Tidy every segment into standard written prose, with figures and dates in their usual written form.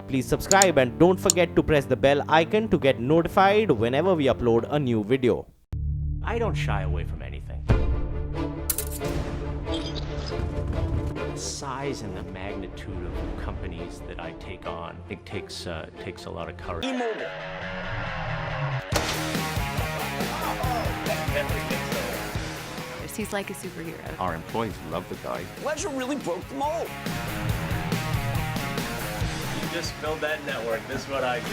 Please subscribe and don't forget to press the bell icon to get notified whenever we upload a new video. I don't shy away from anything. The size and the magnitude of companies that I take on, it takes a lot of courage. He's like a superhero. Our employees love the guy. Legere really broke the mold. You just build that network. This is what I do.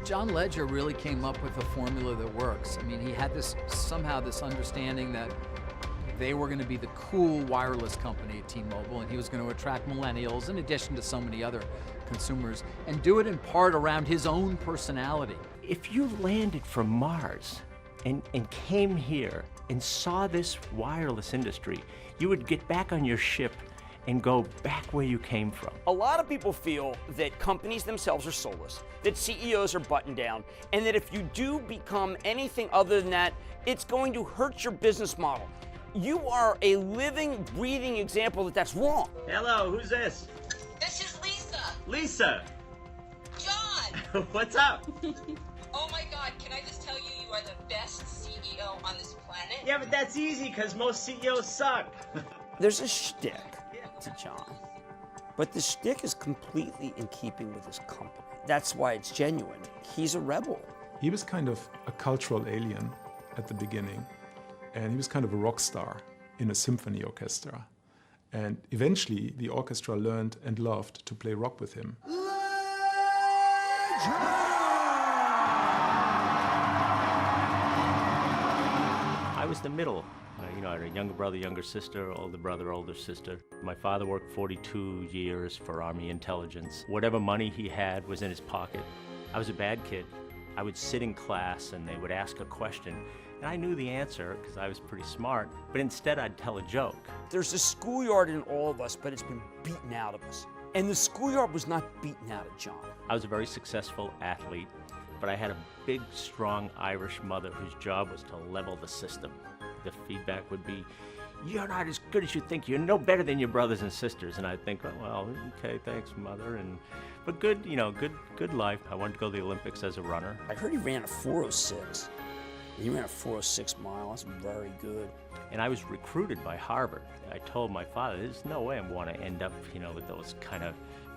John Legere really came up with a formula that works. I mean, he had this understanding that they were going to be the cool wireless company at T-Mobile, and he was going to attract millennials in addition to so many other consumers, and do it in part around his own personality. If you landed from Mars and came here and saw this wireless industry, you would get back on your ship and go back where you came from. A lot of people feel that companies themselves are soulless, that CEOs are buttoned down, and that if you do become anything other than that, it's going to hurt your business model. You are a living, breathing example that that's wrong. Hello, who's this? This is Lisa. Lisa. John. What's up? Oh my God, can I just tell you, you are the best CEO on this planet? Yeah, but that's easy because most CEOs suck. There's a shtick to John, but the shtick is completely in keeping with his company. That's why it's genuine. He's a rebel. He was kind of a cultural alien at the beginning, and he was kind of a rock star in a symphony orchestra. And eventually, the orchestra learned and loved to play rock with him. I was the middle. I had a younger brother, younger sister, older brother, older sister. My father worked 42 years for Army intelligence. Whatever money he had was in his pocket. I was a bad kid. I would sit in class and they would ask a question, and I knew the answer because I was pretty smart, but instead I'd tell a joke. There's a schoolyard in all of us, but it's been beaten out of us. And the schoolyard was not beaten out of John. I was a very successful athlete, but I had a big, strong Irish mother whose job was to level the system. The feedback would be, "You're not as good as you think. You're no better than your brothers and sisters." And I'd think, "Oh, well, okay, thanks, mother." But good, good life. I wanted to go to the Olympics as a runner. I heard he ran a 4:06. He ran a 4:06 mile. That's very good. And I was recruited by Harvard. I told my father, "There's no way I want to end up, with those kind of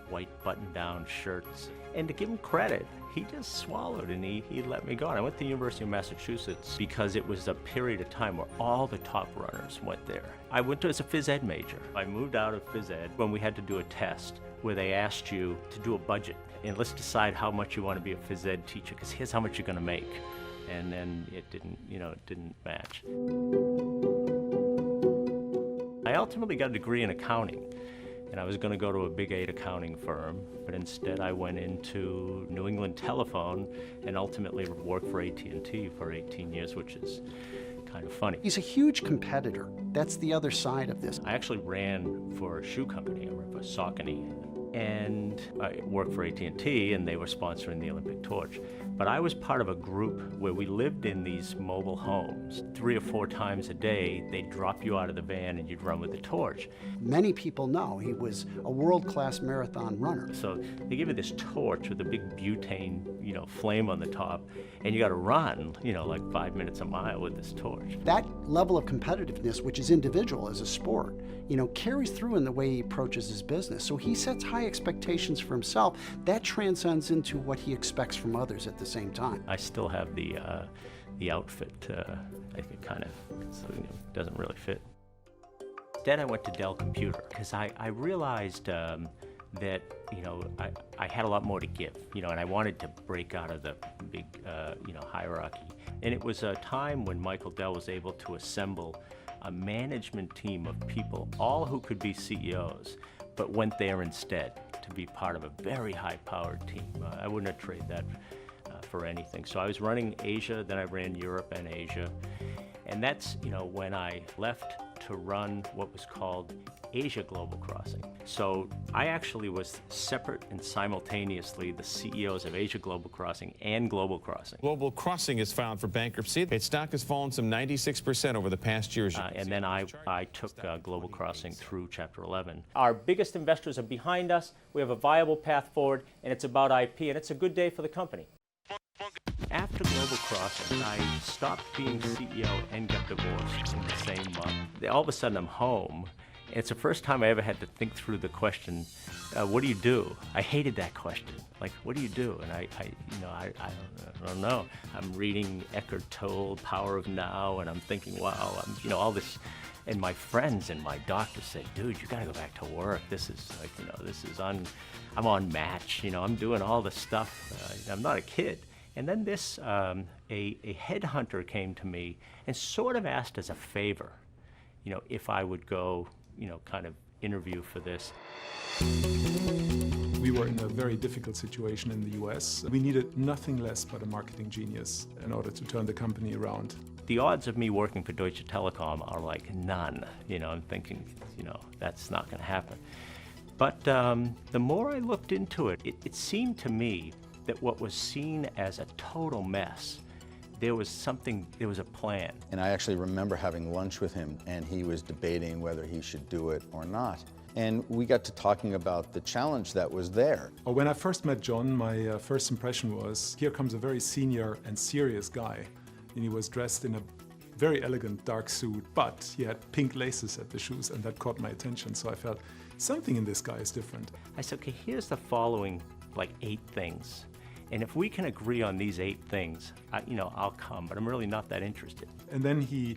white button-down shirts." And to give him credit, he just swallowed and he let me go. And I went to the University of Massachusetts because it was a period of time where all the top runners went there. I went to as a phys ed major. I moved out of phys ed when we had to do a test where they asked you to do a budget and let's decide how much you want to be a phys ed teacher because here's how much you're going to make. And then it didn't match. I ultimately got a degree in accounting. And I was going to go to a Big 8 accounting firm, but instead I went into New England Telephone and ultimately worked for AT&T for 18 years, which is kind of funny. He's a huge competitor. That's the other side of this. I actually ran for a shoe company. I ran for Saucony. And I worked for AT&T, and they were sponsoring the Olympic torch. But I was part of a group where we lived in these mobile homes. 3 or 4 times a day, they'd drop you out of the van and you'd run with the torch. Many people know he was a world-class marathon runner. So they give you this torch with a big butane, flame on the top, and you got to run, like 5 minutes a mile with this torch. That level of competitiveness, which is individual as a sport, carries through in the way he approaches his business. So he sets high expectations for himself. That transcends into what he expects from others at the same time. I still have the outfit. I think it kind of doesn't really fit. Then I went to Dell Computer because I realized that I had a lot more to give, and I wanted to break out of the big hierarchy. And it was a time when Michael Dell was able to assemble a management team of people, all who could be CEOs, but went there instead to be part of a very high-powered team. I wouldn't have traded that for anything. So I was running Asia, then I ran Europe and Asia. And that's, when I left to run what was called Asia Global Crossing. So I actually was separate and simultaneously the CEOs of Asia Global Crossing and Global Crossing. Global Crossing is filed for bankruptcy. Its stock has fallen some 96% over the past years. And then I took Global Crossing through Chapter 11. Our biggest investors are behind us. We have a viable path forward, and it's about IP, and it's a good day for the company. After Global Crossing, I stopped being CEO and got divorced in the same month. All of a sudden, I'm home. And it's the first time I ever had to think through the question, what do you do? I hated that question. Like, what do you do? And I don't know. I'm reading Eckhart Tolle, Power of Now, and I'm thinking, wow, all this. And my friends and my doctors say, dude, you gotta go back to work. This is like, I'm on Match. I'm doing all this stuff. I'm not a kid. And then this, a headhunter came to me and sort of asked as a favor, if I would go, kind of interview for this. We were in a very difficult situation in the US. We needed nothing less but a marketing genius in order to turn the company around. The odds of me working for Deutsche Telekom are like none. I'm thinking, that's not going to happen. But the more I looked into it, it seemed to me that what was seen as a total mess, there was a plan. And I actually remember having lunch with him, and he was debating whether he should do it or not. And we got to talking about the challenge that was there. When I first met John, my first impression was, here comes a very senior and serious guy. And he was dressed in a very elegant dark suit, but he had pink laces at the shoes, and that caught my attention. So I felt, something in this guy is different. I said, okay, here's the following, 8 things. And if we can agree on these 8 things, I'll come, but I'm really not that interested. And then he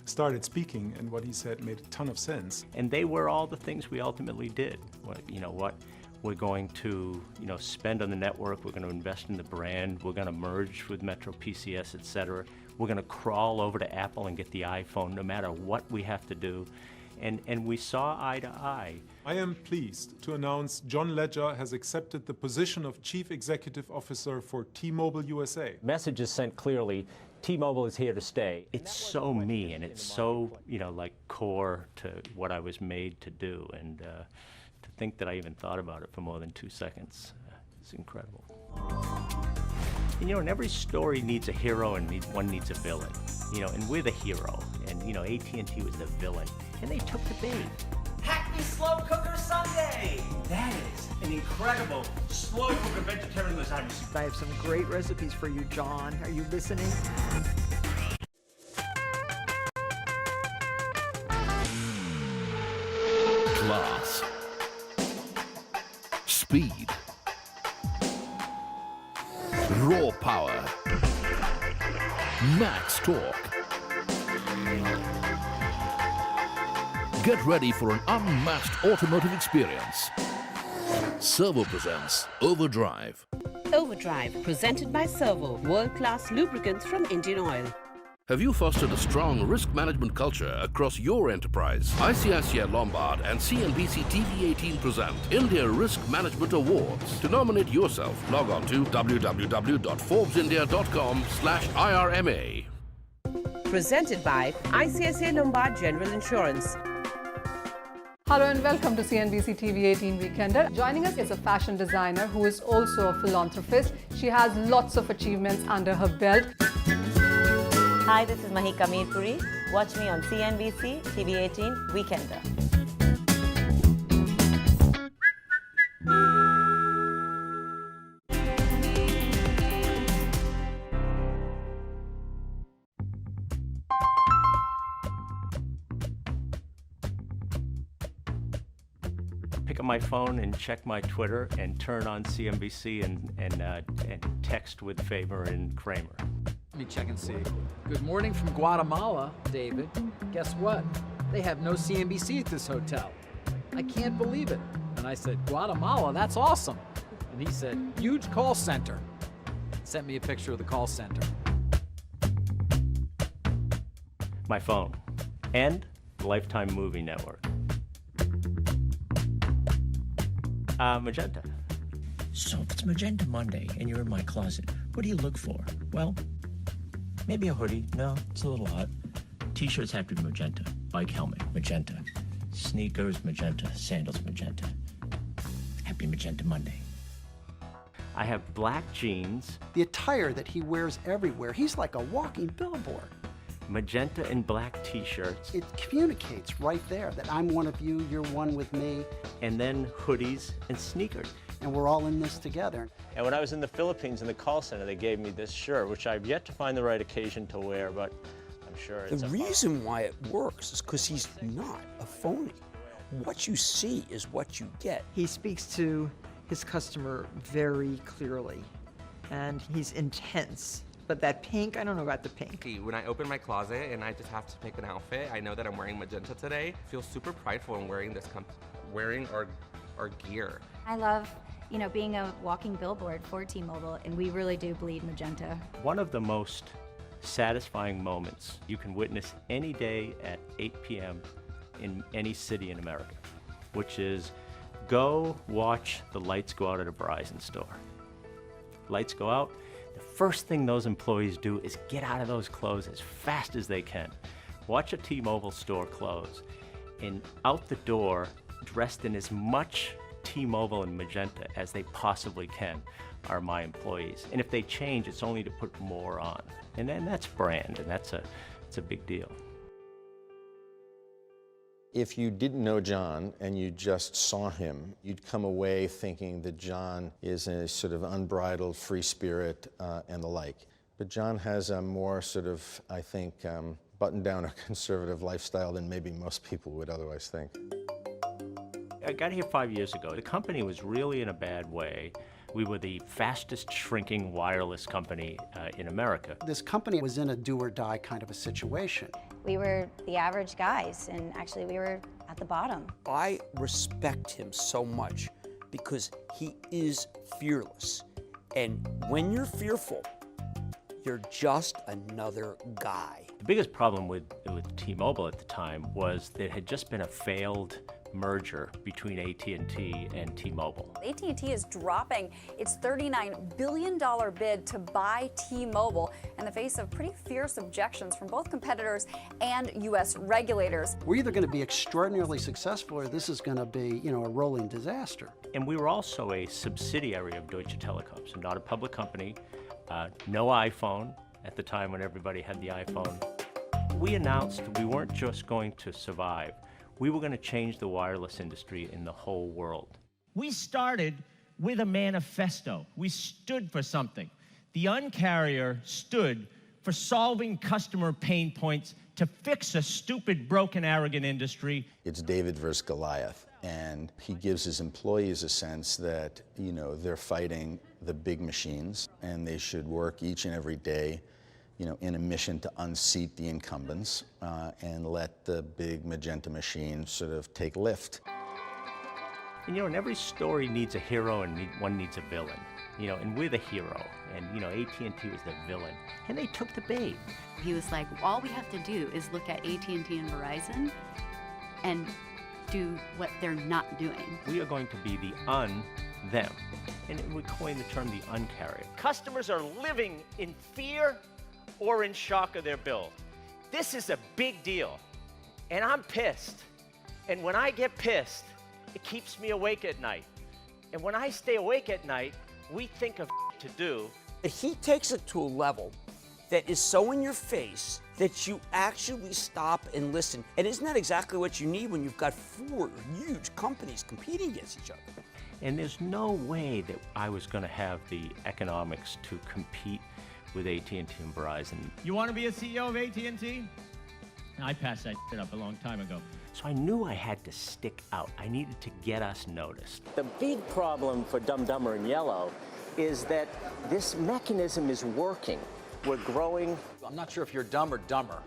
started speaking, and what he said made a ton of sense. And they were all the things we ultimately did. What we're going to, spend on the network, we're going to invest in the brand, we're going to merge with Metro PCS, et cetera. We're going to crawl over to Apple and get the iPhone, no matter what we have to do. And we saw eye to eye. I am pleased to announce John Legere has accepted the position of Chief Executive Officer for T-Mobile USA. Message is sent clearly. T-Mobile is here to stay. It's so me, and it's so, core to what I was made to do. And to think that I even thought about it for more than 2 seconds, it's incredible. And every story needs a hero and one needs a villain. And we're the hero. And, AT&T was the villain. And they took the bait. Hackney Slow Cooker Sunday! That is an incredible slow cooker vegetarian lasagna. I have some great recipes for you, John. Are you listening? Class. Speed. Raw power. Max torque. Get ready for an unmatched automotive experience. Servo presents Overdrive. Overdrive, presented by Servo, world-class lubricants from Indian Oil. Have you fostered a strong risk management culture across your enterprise? ICICI Lombard and CNBC TV18 present India Risk Management Awards. To nominate yourself, log on to www.forbesindia.com/IRMA. Presented by ICICI Lombard General Insurance. Hello and welcome to CNBC TV18 Weekender. Joining us is a fashion designer who is also a philanthropist. She has lots of achievements under her belt. Hi, this is Mahika Meerpuri. Watch me on CNBC TV18 Weekender. Pick up my phone and check my Twitter and turn on CNBC and text with Faber and Kramer. Let me check and see. Good morning from Guatemala, David. Guess what? They have no CNBC at this hotel. I can't believe it. And I said, Guatemala, that's awesome. And he said, huge call center. Sent me a picture of the call center. My phone and Lifetime Movie Network. Magenta. So if it's Magenta Monday and you're in my closet, what do you look for? Well, maybe a hoodie. No, it's a little hot. T-shirts have to be magenta. Bike helmet, magenta. Sneakers, magenta. Sandals, magenta. Happy Magenta Monday. I have black jeans, The attire that he wears everywhere, he's like a walking billboard. magenta and black t-shirts, It communicates right there that I'm one of you, you're one with me, and then hoodies and sneakers. and we're all in this together. And when I was in the Philippines in the call center, they gave me this shirt, which I've yet to find the right occasion to wear, but I'm sure it's The reason why it works is because he's not a phony. What you see is what you get. He speaks to his customer very clearly, and he's intense. But that pink, I don't know about the pink. When I open my closet and I just have to pick an outfit, I know that I'm wearing magenta today. I feel super prideful in wearing this wearing our gear. I love, being a walking billboard for T-Mobile, and we really do bleed magenta. One of the most satisfying moments you can witness any day at 8 p.m. in any city in America, which is go watch the lights go out at a Verizon store. Lights go out, the first thing those employees do is get out of those clothes as fast as they can. Watch a T-Mobile store close, and out the door, dressed in as much T-Mobile and magenta as they possibly can, are my employees. And if they change, it's only to put more on. And then that's brand, and it's a big deal. If you didn't know John and you just saw him, you'd come away thinking that John is a sort of unbridled free spirit and the like. But John has a more sort of, I think, buttoned down or conservative lifestyle than maybe most people would otherwise think. I got here 5 years ago. The company was really in a bad way. We were the fastest shrinking wireless company in America. This company was in a do-or-die kind of a situation. We were the average guys, and actually we were at the bottom. I respect him so much because he is fearless. And when you're fearful, you're just another guy. The biggest problem with T-Mobile at the time was that it had just been a failed merger between AT&T and T-Mobile. AT&T is dropping its $39 billion bid to buy T-Mobile in the face of pretty fierce objections from both competitors and U.S. regulators. We're either going to be extraordinarily successful or this is going to be, a rolling disaster. And we were also a subsidiary of Deutsche Telekom, so not a public company, no iPhone at the time when everybody had the iPhone. We announced we weren't just going to survive, we were going to change the wireless industry in the whole world. We started with a manifesto. We stood for something. The Un-carrier stood for solving customer pain points to fix a stupid, broken, arrogant industry. It's David versus Goliath, and he gives his employees a sense that, they're fighting the big machines, and they should work each and every day in a mission to unseat the incumbents and let the big magenta machine sort of take lift. And and every story needs a hero and one needs a villain. And we're the hero, and AT&T was the villain, and they took the bait. He was like, all we have to do is look at AT&T and Verizon and do what they're not doing. We are going to be the them, and we coined the term the Un-carrier. Customers are living in fear or in shock of their bill. This is a big deal, and I'm pissed. And when I get pissed, it keeps me awake at night. And when I stay awake at night, we think of to do. He takes it to a level that is so in your face that you actually stop and listen. And isn't that exactly what you need when you've got 4 huge companies competing against each other? And there's no way that I was going to have the economics to compete with AT&T and Verizon. You want to be a CEO of AT&T? I passed that shit up a long time ago. So I knew I had to stick out. I needed to get us noticed. The big problem for Dumb, Dumber, and Yellow is that this mechanism is working. We're growing. I'm not sure if you're dumb or dumber.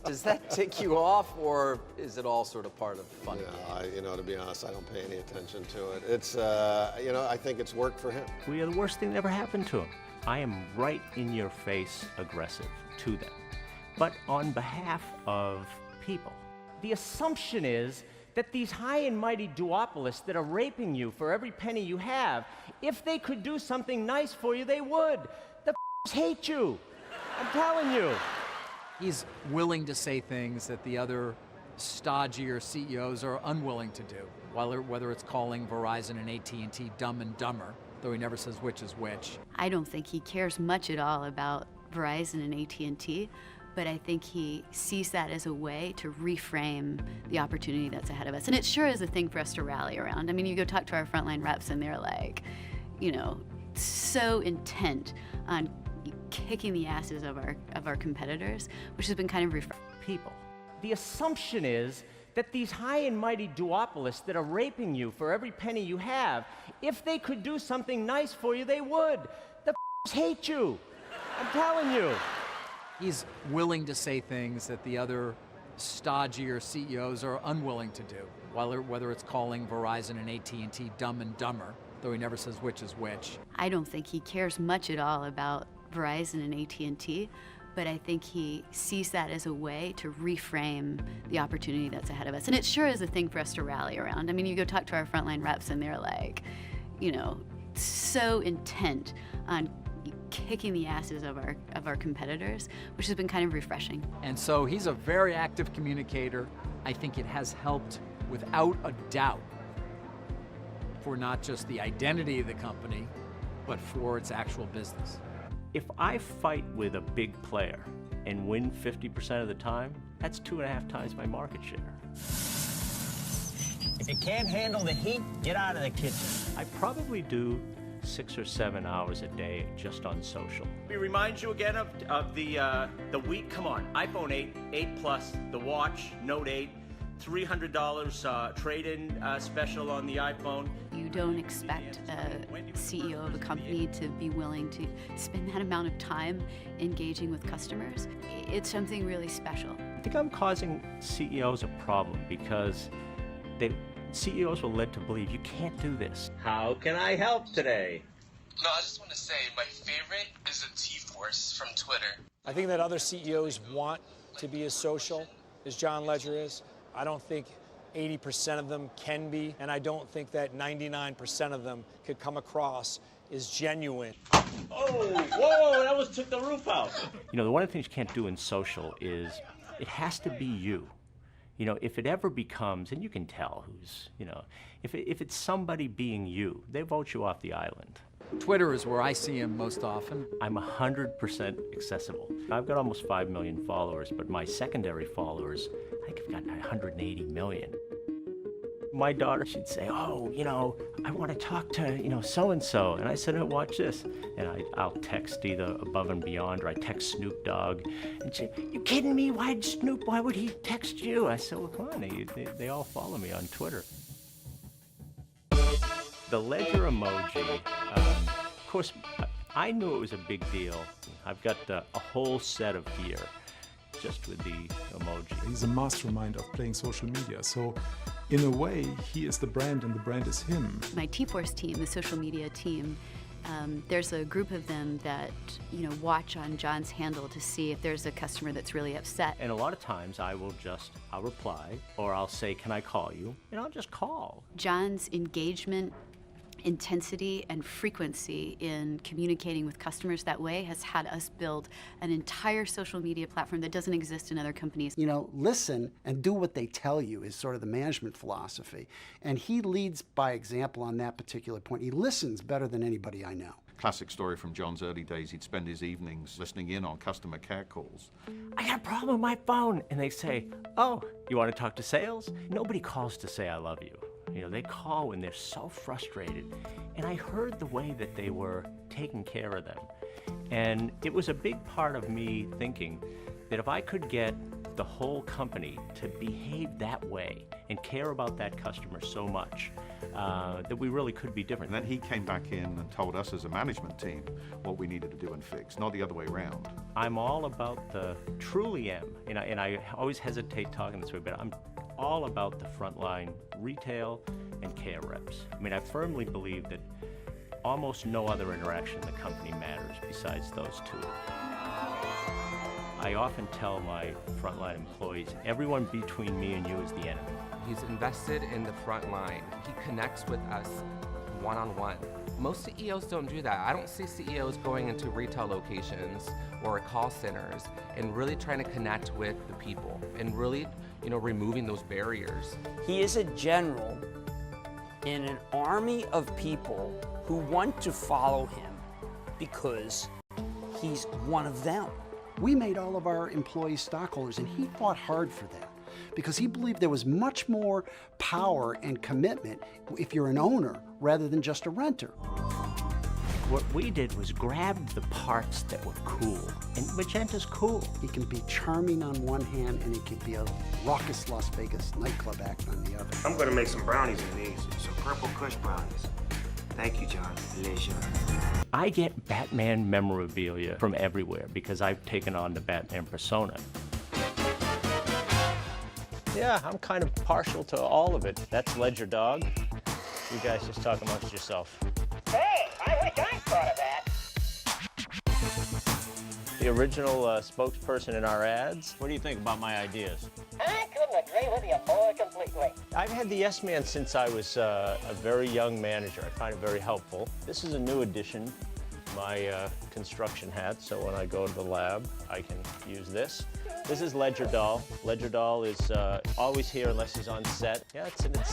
Does that tick you off, or is it all sort of part of fun? Yeah, to be honest, I don't pay any attention to it. It's, I think it's worked for him. We are the worst thing that ever happened to him. I am right in your face aggressive to them, but on behalf of people. The assumption is that these high and mighty duopolists that are raping you for every penny you have, if they could do something nice for you, they would. The hate you. I'm telling you. He's willing to say things that the other stodgier CEOs are unwilling to do, whether it's calling Verizon and AT&T dumb and dumber, though he never says which is which. I don't think he cares much at all about Verizon and AT&T, but I think he sees that as a way to reframe the opportunity that's ahead of us. And it sure is a thing for us to rally around. I mean, you go talk to our frontline reps and they're like, you know, so intent on kicking the asses of our competitors, which has been kind of refreshing. People. The assumption is that these high and mighty duopolists that are raping you for every penny you have, if they could do something nice for you, they would. The hate you. I'm telling you. He's willing to say things that the other stodgier CEOs are unwilling to do, whether it's calling Verizon and AT&T dumb and dumber, though he never says which is which. I don't think he cares much at all about Verizon and AT&T, but I think he sees that as a way to reframe the opportunity that's ahead of us. And it sure is a thing for us to rally around. I mean, you go talk to our frontline reps and they're like, you know, so intent on kicking the asses of our competitors, which has been kind of refreshing. And so he's a very active communicator. I think it has helped without a doubt for not just the identity of the company, but for its actual business. If I fight with a big player and win 50% of the time, that's 2.5 times my market share. If you can't handle the heat, get out of the kitchen. I probably do 6 or 7 hours a day just on social. Let me remind you again of the week. Come on, iPhone 8, 8 Plus, the watch, Note 8, $300 trade-in special on the iPhone. You don't expect a CEO of a company to be willing to spend that amount of time engaging with customers. It's something really special. I think I'm causing CEOs a problem because CEOs were led to believe you can't do this. How can I help today? No, I just want to say my favorite is the T-Force from Twitter. I think that other CEOs want to be as social as John Legere is. I don't think 80% of them can be, and I don't think that 99% of them could come across as genuine. Oh, whoa, that almost took the roof out. You know, one of the things you can't do in social is it has to be you. You know, if it ever becomes, and you can tell who's, you know, if it's somebody being you, they vote you off the island. Twitter is where I see him most often. I'm 100% accessible. I've got almost 5 million followers, but my secondary followers, I think I've got 180 million. My daughter, she'd say, oh, you know, I want to talk to, you know, so-and-so. And I said, oh, watch this. And I'll text either Above and Beyond or I text Snoop Dogg. And she'd say, you kidding me? Why would he text you? I said, well, come on, they all follow me on Twitter. The ledger emoji, of course, I knew it was a big deal. I've got a whole set of gear just with the emoji. He's a mastermind of playing social media. So in a way, he is the brand and the brand is him. My T-Force team, the social media team, there's a group of them that, you know, watch on John's handle to see if there's a customer that's really upset. And a lot of times I'll reply or I'll say, can I call you? And I'll just call. John's engagement, intensity and frequency in communicating with customers that way has had us build an entire social media platform that doesn't exist in other companies. You know, listen and do what they tell you is sort of the management philosophy. And he leads by example on that particular point. He listens better than anybody I know. Classic story from John's early days. He'd spend his evenings listening in on customer care calls. I got a problem with my phone. And they say, oh, you want to talk to sales? Nobody calls to say I love you. You know, they call when they're so frustrated. And I heard the way that they were taking care of them. And it was a big part of me thinking that if I could get the whole company to behave that way and care about that customer so much, that we really could be different. And then he came back in and told us as a management team what we needed to do and fix, not the other way around. I'm all about truly am, and I always hesitate talking this way, but I'm all about the frontline retail and care reps. I mean, I firmly believe that almost no other interaction in the company matters besides those two. I often tell my frontline employees, everyone between me and you is the enemy. He's invested in the front line. He connects with us one-on-one. Most CEOs don't do that. I don't see CEOs going into retail locations or call centers and really trying to connect with the people and really, removing those barriers. He is a general in an army of people who want to follow him because he's one of them. We made all of our employees stockholders, and he fought hard for that because he believed there was much more power and commitment if you're an owner rather than just a renter. What we did was grab the parts that were cool, and Magenta's cool. He can be charming on one hand, and he can be a raucous Las Vegas nightclub act on the other. I'm gonna make some brownies in these, some Purple Kush brownies. Thank you, John Legere. I get Batman memorabilia from everywhere because I've taken on the Batman persona. Yeah, I'm kind of partial to all of it. That's Ledger Dog. You guys just talk amongst yourself. Hey, I wish I thought of that. The original spokesperson in our ads. What do you think about my ideas? I couldn't agree with you more completely. I've had the Yes Man since I was a very young manager. I find it very helpful. This is a new addition, my construction hat, so when I go to the lab, I can use this. This is Ledger Doll. Ledger Doll is always here unless he's on set. Yeah, it's an et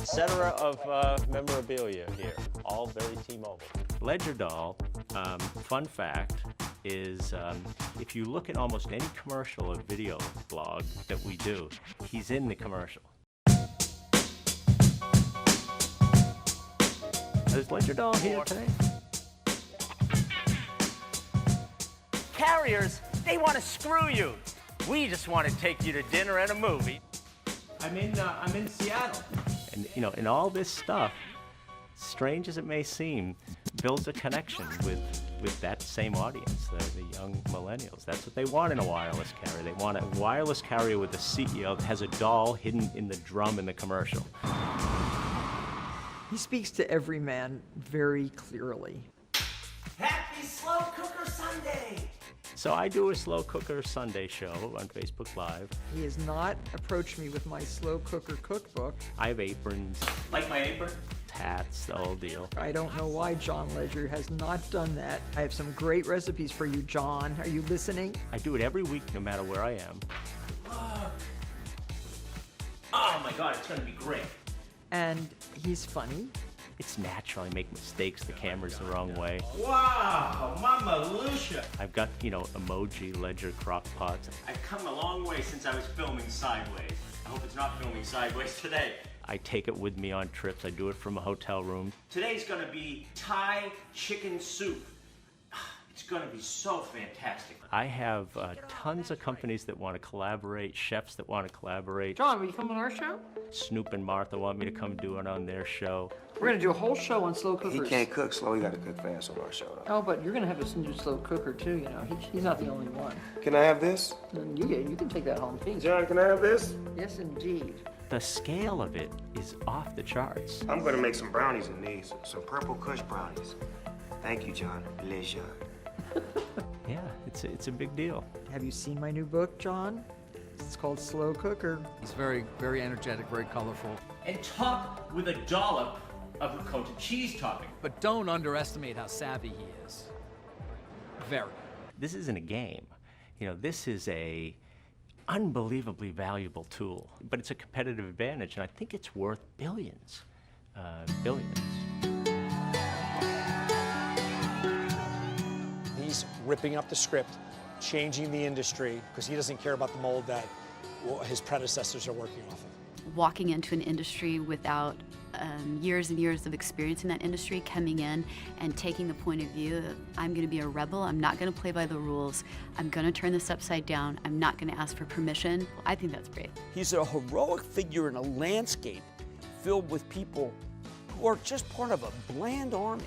cetera of memorabilia here, all very T-Mobile. Ledger Doll, fun fact, is if you look at almost any commercial or video blog that we do, he's in the commercial. Is Ledger Doll here today? Carriers, they want to screw you. We just want to take you to dinner and a movie. I'm in Seattle. And in all this stuff, strange as it may seem, builds a connection with that same audience, the young millennials. That's what they want in a wireless carrier. They want a wireless carrier with a CEO that has a doll hidden in the drum in the commercial. He speaks to every man very clearly. Happy Slow Cooker Sunday! So I do a Slow Cooker Sunday show on Facebook Live. He has not approached me with my slow cooker cookbook. I have aprons. Like my apron? Hats, the whole deal. I don't know why John Legere has not done that. I have some great recipes for you, John. Are you listening? I do it every week, no matter where I am. Oh my God, it's gonna be great. And he's funny. It's natural. I make mistakes. The camera's the wrong way. Wow, Mama Lucia. I've got, emoji Ledger crock pots. I've come a long way since I was filming Sideways. I hope it's not filming Sideways today. I take it with me on trips. I do it from a hotel room. Today's gonna be Thai chicken soup. It's gonna be so fantastic. I have tons of companies that want to collaborate, chefs that want to collaborate. John, will you come on our show? Snoop and Martha want me to come do it on their show. We're going to do a whole show on slow cookers. He can't cook slow, he gotta cook fast on our show. Though. Oh, but you're going to have a new slow cooker too, He's not the only one. Can I have this? You can take that home, please. John, can I have this? Yes, indeed. The scale of it is off the charts. I'm gonna make some brownies in these, some Purple Kush brownies. Thank you, John Legere. Yeah, it's a big deal. Have you seen my new book, John? It's called Slow Cooker. He's very, very energetic, very colorful. And top with a dollop of ricotta cheese topping. But don't underestimate how savvy he is. Very. This isn't a game. This is a unbelievably valuable tool, but it's a competitive advantage, and I think it's worth billions. Billions. He's ripping up the script, changing the industry, because he doesn't care about the mold that his predecessors are working off of. Walking into an industry without years and years of experience in that industry, coming in and taking the point of view of, I'm going to be a rebel, I'm not going to play by the rules, I'm going to turn this upside down, I'm not going to ask for permission. I think that's great. He's a heroic figure in a landscape filled with people who are just part of a bland army.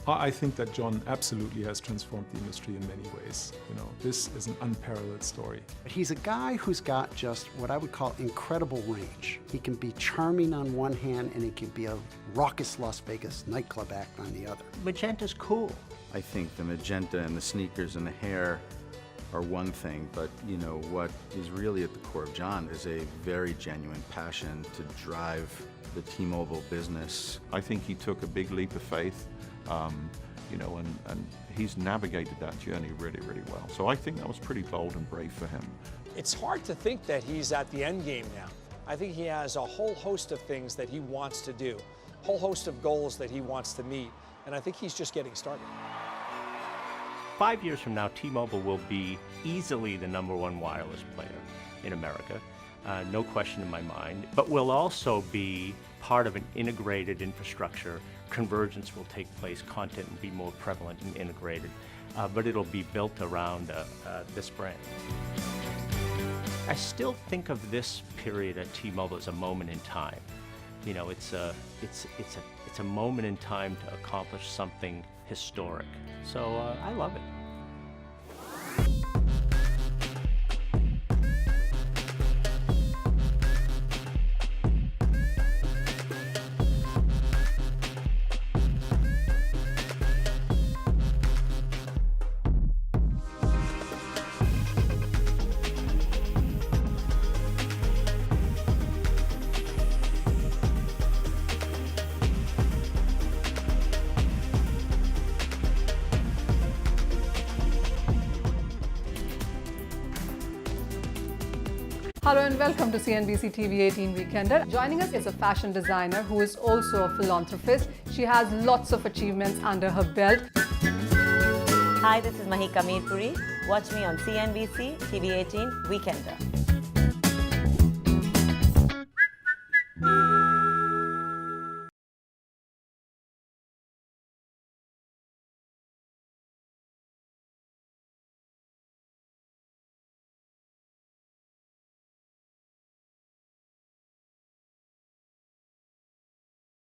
I think that John absolutely has transformed the industry in many ways. This is an unparalleled story. But he's a guy who's got just what I would call incredible range. He can be charming on one hand, and he can be a raucous Las Vegas nightclub act on the other. Magenta's cool. I think the magenta and the sneakers and the hair are one thing, but what is really at the core of John is a very genuine passion to drive the T-Mobile business. I think he took a big leap of faith, and he's navigated that journey really, really well. So I think that was pretty bold and brave for him. It's hard to think that he's at the end game now. I think he has a whole host of things that he wants to do, a whole host of goals that he wants to meet, and I think he's just getting started. 5 years from now, T-Mobile will be easily the #1 wireless player in America, no question in my mind, but will also be part of an integrated infrastructure. Convergence will take place, content will be more prevalent and integrated, but it'll be built around this brand. I still think of this period at T-Mobile as a moment in time. It's a moment in time to accomplish something historic. So I love it. Hello and welcome to CNBC TV18 Weekender. Joining us is a fashion designer who is also a philanthropist. She has lots of achievements under her belt. Hi, this is Mahika Meerpuri. Watch me on CNBC TV18 Weekender.